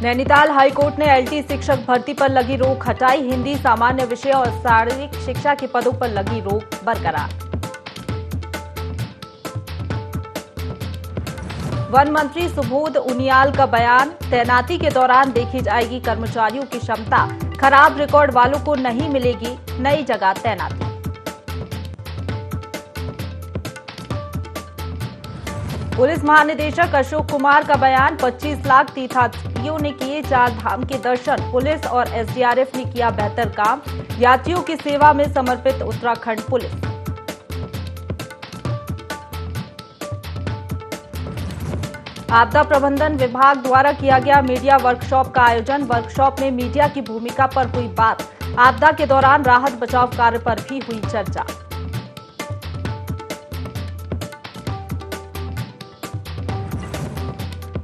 Nainital high court ने LT शिक्षक भर्ती पर लगी रोक हटाई। हिंदी सामान्य विषय और शारीरिक शिक्षा के पदों पर लगी रोक बरकरार। वन मंत्री सुबोध उनियाल का बयान, तैनाती के दौरान देखी जाएगी कर्मचारियों की क्षमता, खराब रिकॉर्ड वालों को नहीं मिलेगी नई जगह तैनाती। पुलिस महानिदेशक अशोक कुमार का बयान, 25 लाख तीर्थयात्रियों ने किए 4 धाम के दर्शन, पुलिस और एसडीआरएफ ने किया बेहतर काम, यात्रियों की सेवा में समर्पित उत्तराखंड पुलिस। आपदा प्रबंधन विभाग द्वारा किया गया मीडिया वर्कशॉप का आयोजन। वर्कशॉप में मीडिया की भूमिका पर हुई बात, आपदा के दौरान राहत बचाव कार्य पर भी हुई चर्चा।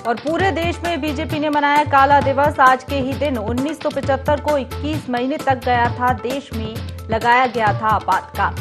और पूरे देश में बीजेपी ने मनाया काला दिवस। आज के ही दिन 1975 को 21 महीने तक गया था देश में लगाया गया था आपातकाल।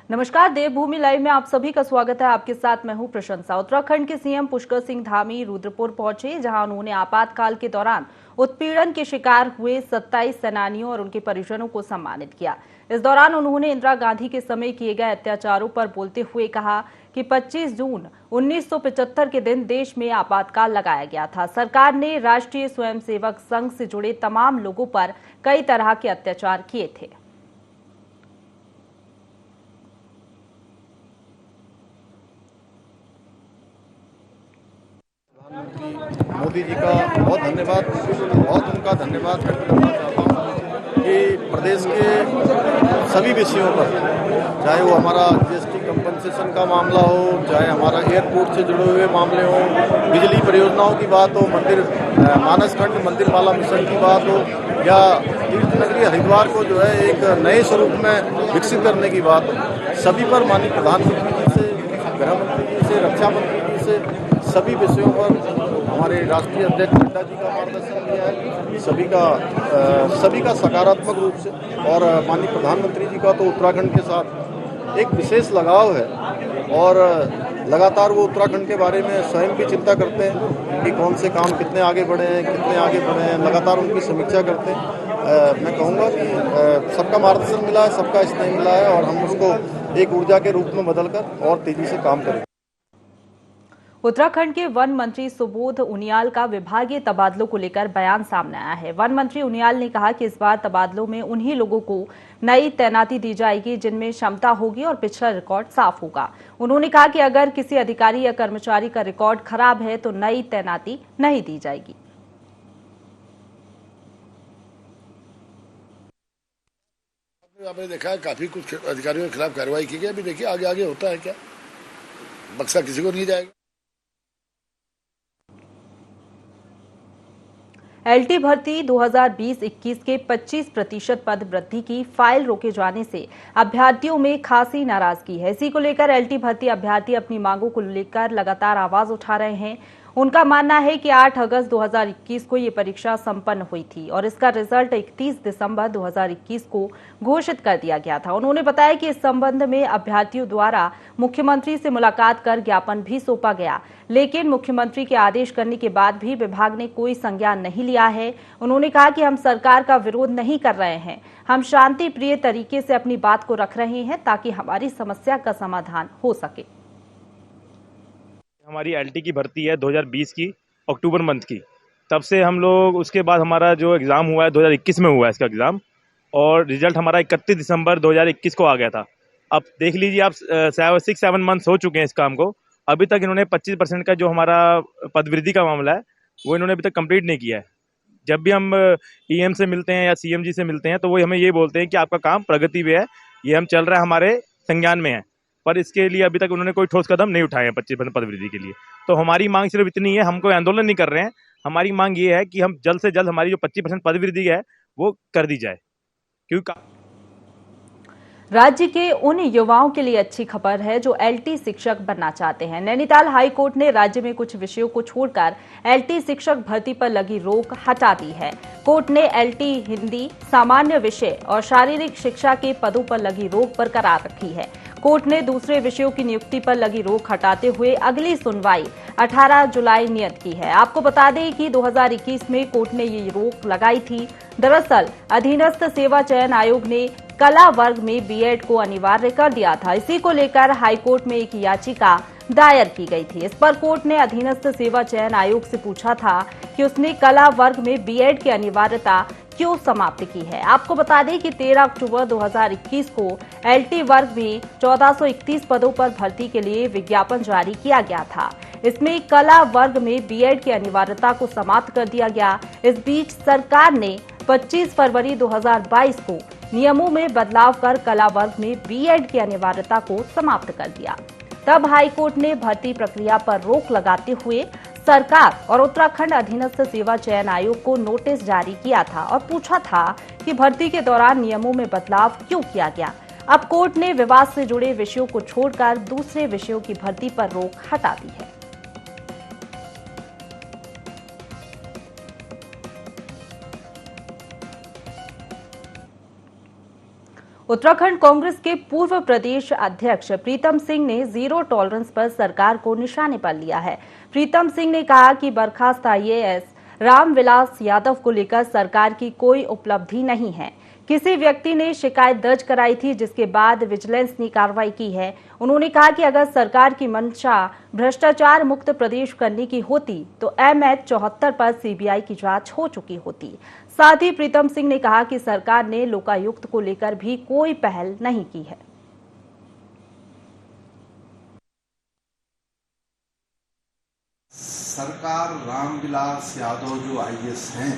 नमस्कार, देवभूमि लाइव में आप सभी का स्वागत है। आपके साथ मैं हूं प्रशंसा। उत्तराखंड के सीएम पुष्कर सिंह धामी रुद्रपुर पहुंचे, जहां उन्होंने आपातकाल के दौरान उत्पीड़न के शिकार हुए 27 सेनानियों और उनके परिजनों को सम्मानित किया। इस दौरान उन्होंने इंदिरा गांधी के समय किए गए अत्याचारों पर बोलते हुए कहा कि 25 जून 1975 के दिन देश में आपातकाल लगाया गया था। सरकार ने राष्ट्रीय स्वयंसेवक संघ से जुड़े तमाम लोगों पर कई तरह के अत्याचार किए थे। मोदी जी का बहुत धन्यवाद, बहुत उनका धन्यवाद व्यक्त करना चाहता हूँ कि प्रदेश के सभी विषयों पर, चाहे वो हमारा जीएसटी कंपनसेशन का मामला हो, चाहे हमारा एयरपोर्ट से जुड़े हुए मामले हो, बिजली परियोजनाओं की बात हो, मंदिर मानसखंड मंदिरमाला मिशन की बात हो, या तीर्थ नगरी हरिद्वार को जो है एक नए स्वरूप में विकसित करने की बात हो, सभी पर माननीय प्रधानमंत्री जी से, गृह मंत्री जी से, रक्षा मंत्री जी से सभी विषयों पर हमारे राष्ट्रीय अध्यक्ष नड्डा जी का मार्गदर्शन लिया है। सभी का सकारात्मक रूप से, और माननीय प्रधानमंत्री जी का तो उत्तराखंड के साथ एक विशेष लगाव है, और लगातार वो उत्तराखंड के बारे में स्वयं भी चिंता करते हैं कि कौन से काम कितने आगे बढ़े हैं, लगातार उनकी समीक्षा करते हैं। मैं कहूँगा कि सबका मार्गदर्शन मिला है, सबका स्नेह मिला है, और हम उसको एक ऊर्जा के रूप में बदलकर और तेजी से काम करें। उत्तराखंड के वन मंत्री सुबोध उनियाल का विभागीय तबादलों को लेकर बयान सामने आया है। वन मंत्री उनियाल ने कहा कि इस बार तबादलों में उन्हीं लोगों को नई तैनाती दी जाएगी जिनमें क्षमता होगी और पिछला रिकॉर्ड साफ होगा। उन्होंने कहा कि अगर किसी अधिकारी या कर्मचारी का रिकॉर्ड खराब है तो नई तैनाती नहीं दी जाएगी। आपने देखा है काफी कुछ अधिकारियों के खिलाफ कार्रवाई की गई। अभी देखिए आगे आगे होता है क्या, बक्सा किसी को नहीं जाएगा। एलटी भर्ती 2020-21 के 25% पद वृद्धि की फाइल रोके जाने से अभ्यर्थियों में खासी नाराजगी है। इसी को लेकर एलटी भर्ती अभ्यर्थी अपनी मांगों को लेकर लगातार आवाज उठा रहे हैं। उनका मानना है कि 8 अगस्त 2021 को ये परीक्षा संपन्न हुई थी और इसका रिजल्ट 31 दिसंबर 2021 को घोषित कर दिया गया था। उन्होंने बताया कि इस संबंध में अभ्यर्थियों द्वारा मुख्यमंत्री से मुलाकात कर ज्ञापन भी सौंपा गया, लेकिन मुख्यमंत्री के आदेश करने के बाद भी विभाग ने कोई संज्ञान नहीं लिया है। उन्होंने कहा कि हम सरकार का विरोध नहीं कर रहे हैं, हम शांति प्रिय तरीके से अपनी बात को रख रहे हैं ताकि हमारी समस्या का समाधान हो सके। हमारी एलटी की भर्ती है 2020 की अक्टूबर मंथ की, तब से हम लोग, उसके बाद हमारा जो एग्ज़ाम हुआ है 2021 में हुआ है इसका एग्ज़ाम, और रिजल्ट हमारा 31 दिसंबर 2021 को आ गया था। अब देख लीजिए आप 6-7 मंथ्स हो चुके हैं इस काम को, अभी तक इन्होंने 25% का जो हमारा पदवृद्धि का मामला है वो इन्होंने अभी तक कंप्लीट नहीं किया है। जब भी हम ईएम से मिलते हैं या सीएम जी से मिलते हैं तो वो हमें ये बोलते हैं कि आपका काम प्रगति पे है, ये हम चल रहा है, हमारे संज्ञान में है, पर इसके लिए अभी तक उन्होंने कोई ठोस कदम नहीं उठाए हैं 25% पदवृद्धि के लिए। तो हमारी मांग सिर्फ इतनी है, हम कोई आंदोलन नहीं कर रहे हैं, हमारी मांग ये है कि हम जल्द से जल्द हमारी जो 25% पदवृद्धि है वो कर दी जाए, क्योंकि राज्य के उन युवाओं के लिए अच्छी खबर है जो एलटी शिक्षक बनना चाहते हैं। नैनीताल हाईकोर्ट ने राज्य में कुछ विषयों को छोड़कर एलटी शिक्षक भर्ती पर लगी रोक हटा दी है। कोर्ट ने एलटी हिंदी, सामान्य विषय और शारीरिक शिक्षा के पदों पर लगी रोक बरकरार रखी है। कोर्ट ने दूसरे विषयों की नियुक्ति पर लगी रोक हटाते हुए अगली सुनवाई 18 जुलाई नियत की है। आपको बता दें कि 2021 में कोर्ट ने ये रोक लगाई थी। दरअसल अधीनस्थ सेवा चयन आयोग ने कला वर्ग में बीएड को अनिवार्य कर दिया था। इसी को लेकर हाईकोर्ट में एक याचिका दायर की गई थी। इस पर कोर्ट ने अधीनस्थ सेवा चयन आयोग से पूछा था कि उसने कला वर्ग में बीएड की अनिवार्यता क्यों समाप्त की है। आपको बता दें कि 13 अक्टूबर 2021 को एलटी वर्ग में 1431 पदों पर भर्ती के लिए विज्ञापन जारी किया गया था। इसमें कला वर्ग में बीएड की अनिवार्यता को समाप्त कर दिया गया। इस बीच सरकार ने 25 फरवरी 2022 को नियमों में बदलाव कर कला वर्ग में बीएड की अनिवार्यता को समाप्त कर दिया। तब हाईकोर्ट ने भर्ती प्रक्रिया पर रोक लगाते हुए सरकार और उत्तराखंड अधीनस्थ सेवा चयन आयोग को नोटिस जारी किया था और पूछा था कि भर्ती के दौरान नियमों में बदलाव क्यों किया गया। अब कोर्ट ने विवाद से जुड़े विषयों को छोड़कर दूसरे विषयों की भर्ती पर रोक हटा दी है। उत्तराखंड कांग्रेस के पूर्व प्रदेश अध्यक्ष प्रीतम सिंह ने जीरो टॉलरेंस पर सरकार को निशाने पर लिया है। प्रीतम सिंह ने कहा कि बर्खास्त आईएएस रामविलास यादव को लेकर सरकार की कोई उपलब्धि नहीं है। किसी व्यक्ति ने शिकायत दर्ज कराई थी, जिसके बाद विजिलेंस ने कार्रवाई की है। उन्होंने कहा कि अगर सरकार की मंशा भ्रष्टाचार मुक्त प्रदेश करने की होती तो MH 74 पर सीबीआई की जांच हो चुकी होती। साथ ही प्रीतम सिंह ने कहा कि सरकार ने लोकायुक्त को लेकर भी कोई पहल नहीं की है। सरकार रामविलास यादव जो आईएएस हैं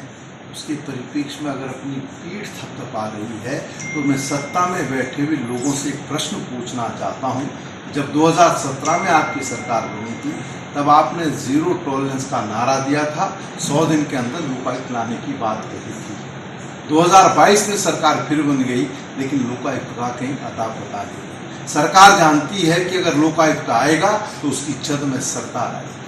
उसके परिप्रेक्ष्य में अगर अपनी पीठ थपथपा रही है तो मैं सत्ता में बैठे हुए लोगों से एक प्रश्न पूछना चाहता हूं। जब 2017 में आपकी सरकार बनी थी तब आपने जीरो टॉलरेंस का नारा दिया था, 100 दिन के अंदर लोकायुक्त लाने की बात कही थी। 2022 में सरकार फिर बन गई, लेकिन लोकायुक्त का कहीं अता पता नहीं। सरकार जानती है कि अगर लोकायुक्त आएगा तो उसकी छत में सरकार आएगी,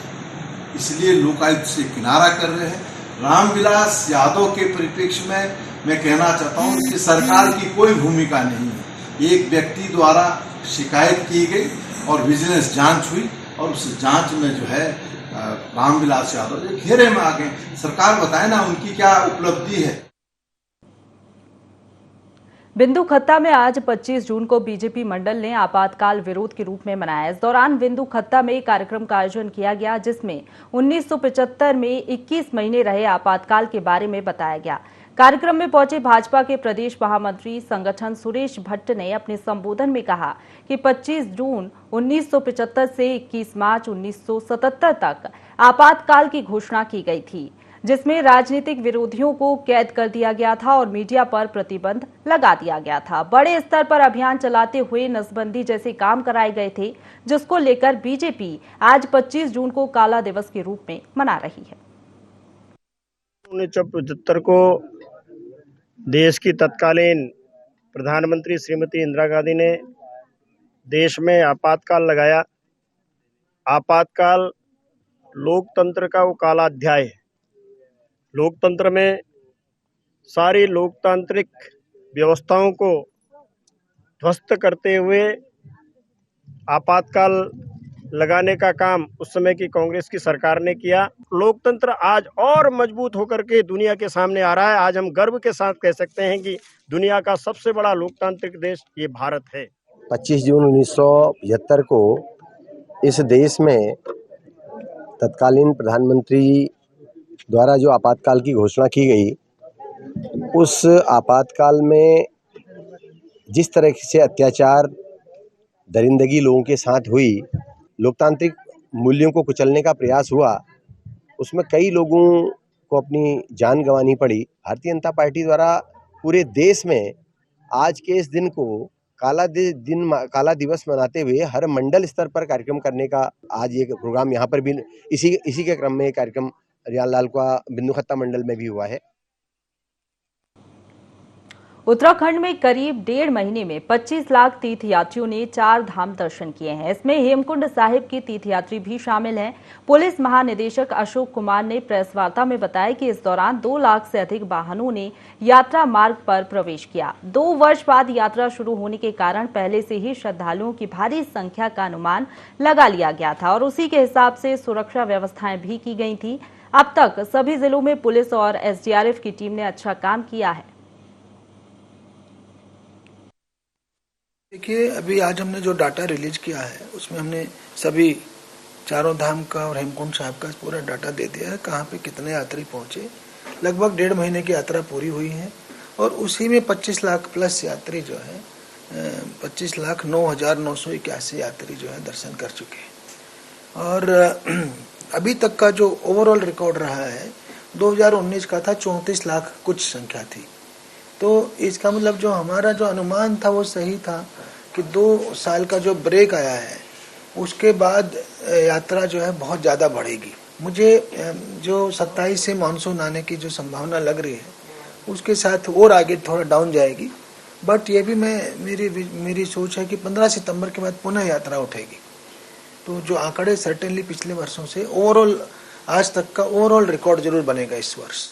इसलिए लोकायुक्त से किनारा कर रहे हैं। रामविलास यादव के परिप्रेक्ष्य में मैं कहना चाहता हूं कि सरकार की कोई भूमिका नहीं है। एक व्यक्ति द्वारा शिकायत की गई और विजिलेंस जांच हुई और उस जांच में जो है रामविलास यादव घेरे में आ गए। सरकार बताए ना उनकी क्या उपलब्धि है। बिंदु खत्ता में आज 25 जून को बीजेपी मंडल ने आपातकाल विरोध के रूप में मनाया। इस दौरान बिंदु खत्ता में कार्यक्रम का आयोजन किया गया, जिसमें 1975 में 21 महीने रहे आपातकाल के बारे में बताया गया। कार्यक्रम में पहुंचे भाजपा के प्रदेश महामंत्री संगठन सुरेश भट्ट ने अपने संबोधन में कहा कि 25 जून 1975 से 21 मार्च 1977 तक आपातकाल की घोषणा की गई थी, जिसमें राजनीतिक विरोधियों को कैद कर दिया गया था और मीडिया पर प्रतिबंध लगा दिया गया था। बड़े स्तर पर अभियान चलाते हुए नसबंदी जैसे काम कराए गए थे, जिसको लेकर बीजेपी आज 25 जून को काला दिवस के रूप में मना रही है। 1975 को देश की तत्कालीन प्रधानमंत्री श्रीमती इंदिरा गांधी ने देश में आपातकाल लगाया। आपातकाल लोकतंत्र का वो काला अध्याय है। लोकतंत्र में सारी लोकतांत्रिक व्यवस्थाओं को ध्वस्त करते हुए आपातकाल लगाने का काम उस समय की कांग्रेस की सरकार ने किया। लोकतंत्र आज और मजबूत होकर के दुनिया के सामने आ रहा है। आज हम गर्व के साथ कह सकते हैं कि दुनिया का सबसे बड़ा लोकतांत्रिक देश ये भारत है। 25 जून 1975 को इस देश में तत्कालीन प्रधानमंत्री द्वारा जो आपातकाल की घोषणा की गई, उस आपातकाल में जिस तरह से अत्याचार दरिंदगी लोगों के साथ हुई, लोकतांत्रिक मूल्यों को कुचलने का प्रयास हुआ, उसमें कई लोगों को अपनी जान गंवानी पड़ी। भारतीय जनता पार्टी द्वारा पूरे देश में आज के इस दिन को काला दिवस मनाते हुए हर मंडल स्तर पर कार्यक्रम करने का आज ये प्रोग्राम यहाँ पर भी इसी के क्रम में कार्यक्रम रियाल लाल का बिंदु खत्ता मंडल में भी हुआ है। उत्तराखंड में करीब 1.5 महीने में 25 लाख तीर्थयात्रियों ने 4 धाम दर्शन किए हैं। इसमें हेमकुंड साहिब के तीर्थयात्री भी शामिल हैं। पुलिस महानिदेशक अशोक कुमार ने प्रेस वार्ता में बताया कि इस दौरान 2 लाख से अधिक वाहनों ने यात्रा मार्ग पर प्रवेश किया। 2 वर्ष बाद यात्रा शुरू होने के कारण पहले से ही श्रद्धालुओं की भारी संख्या का अनुमान लगा लिया गया था और उसी के हिसाब से सुरक्षा व्यवस्थाएं भी की गई थी। अब तक सभी जिलों में पुलिस और एसडीआरएफ की टीम ने अच्छा काम किया है। देखिए, अभी आज हमने जो डाटा रिलीज किया है उसमें हमने सभी चारों धाम का और हेमकुंड साहिब का पूरा डाटा दे दिया है, कहाँ पे कितने यात्री पहुंचे। लगभग 1.5 महीने की यात्रा पूरी हुई है और उसी में 25 लाख प्लस यात्री जो है 25,09,981 यात्री जो है दर्शन कर चुके हैं। और अभी तक का जो ओवरऑल रिकॉर्ड रहा है 2019 का था 34 लाख कुछ संख्या थी। तो इसका मतलब जो हमारा जो अनुमान था वो सही था कि 2 साल का जो ब्रेक आया है उसके बाद यात्रा जो है बहुत ज़्यादा बढ़ेगी। मुझे जो 27 से मानसून आने की जो संभावना लग रही है उसके साथ और आगे थोड़ा डाउन जाएगी, बट ये भी मेरी सोच है कि 15 सितंबर के बाद पुनः यात्रा उठेगी। तो जो आंकड़े सर्टेनली पिछले वर्षों से ओवरऑल आज तक का ओवरऑल रिकॉर्ड जरूर बनेगा इस वर्ष।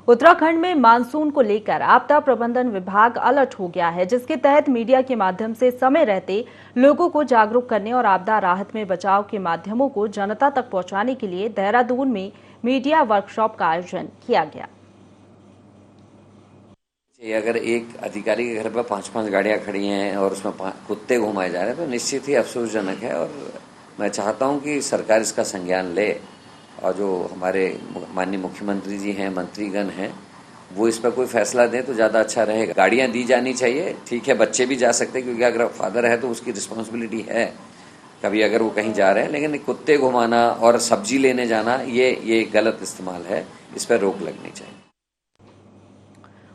उत्तराखंड में मानसून को लेकर आपदा प्रबंधन विभाग अलर्ट हो गया है, जिसके तहत मीडिया के माध्यम से समय रहते लोगों को जागरूक करने और आपदा राहत में बचाव के माध्यमों को जनता तक पहुंचाने के लिए देहरादून में मीडिया वर्कशॉप का आयोजन किया गया। अगर एक अधिकारी के घर पर 5-5 गाड़ियां खड़ी हैं और उसमें कुत्ते घुमाए जा रहे हैं तो निश्चित ही अफसोसजनक है और मैं चाहता हूं कि सरकार इसका संज्ञान ले और जो हमारे माननीय मुख्यमंत्री जी हैं, मंत्रीगण हैं, वो इस पर कोई फैसला दें तो ज़्यादा अच्छा रहेगा। गाड़ियां दी जानी चाहिए, ठीक है, बच्चे भी जा सकते हैं क्योंकि अगर फादर है तो उसकी रिस्पॉन्सिबिलिटी है कभी अगर वो कहीं जा रहे हैं, लेकिन कुत्ते घुमाना और सब्जी लेने जाना ये गलत इस्तेमाल है, इस पर रोक लगनी चाहिए।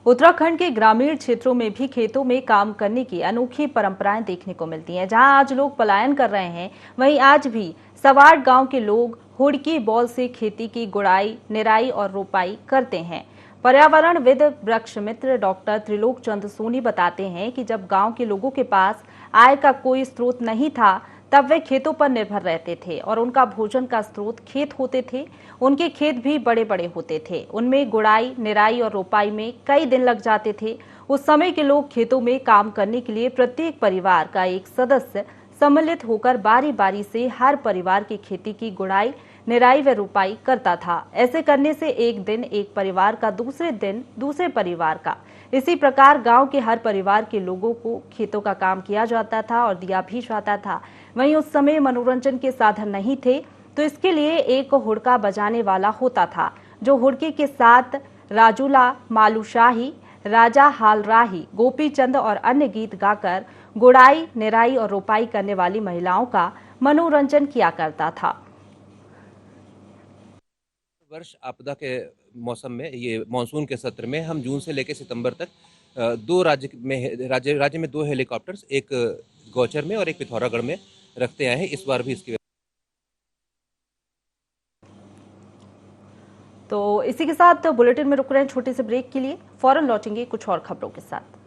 उत्तराखंड के ग्रामीण क्षेत्रों में भी खेतों में काम करने की अनोखी परंपराएं देखने को मिलती हैं। जहां आज लोग पलायन कर रहे हैं, वहीं आज भी सवाड़ गांव के लोग हुड़की बॉल से खेती की गुड़ाई, निराई और रोपाई करते हैं। पर्यावरणविद वृक्ष मित्र डॉक्टर त्रिलोक चंद सोनी बताते हैं कि जब गांव के लोगों के पास आय का कोई स्रोत नहीं था तब वे खेतों पर निर्भर रहते थे और उनका भोजन का स्रोत खेत होते थे। उनके खेत भी बड़े बड़े होते थे, उनमें गुड़ाई, निराई और रोपाई में कई दिन लग जाते थे। उस समय के लोग खेतों में काम करने के लिए प्रत्येक परिवार का एक सदस्य सम्मिलित होकर बारी बारी से हर परिवार की खेती की गुड़ाई, निराई व रोपाई करता था। ऐसे करने से एक दिन एक परिवार का, दूसरे दिन दूसरे परिवार का, इसी प्रकार गांव के हर परिवार के लोगों को खेतों का काम किया जाता था और दिया भी जाता था। वहीं उस समय मनोरंजन के साधन नहीं थे तो इसके लिए एक हुड़का बजाने वाला होता था, जो हुड़के के साथ राजूला, मालूशाही, राजा हालराही, गोपीचंद और अन्य गीत गाकर गुड़ाई, निराई और रोपाई करने वाली महिलाओं का मनोरंजन किया करता था। वर्ष आपदा के मौसम में, ये मानसून के सत्र में हम जून से लेकर सितंबर तक 2 राज्य में 2 हेलीकॉप्टर्स, एक गौचर में और एक पिथौरागढ़ में रखते आए हैं। इस बार भी इसकी तो इसी के साथ बुलेटिन में रुक रहे हैं छोटे से ब्रेक के लिए। फौरन लौटेंगे कुछ और खबरों के साथ।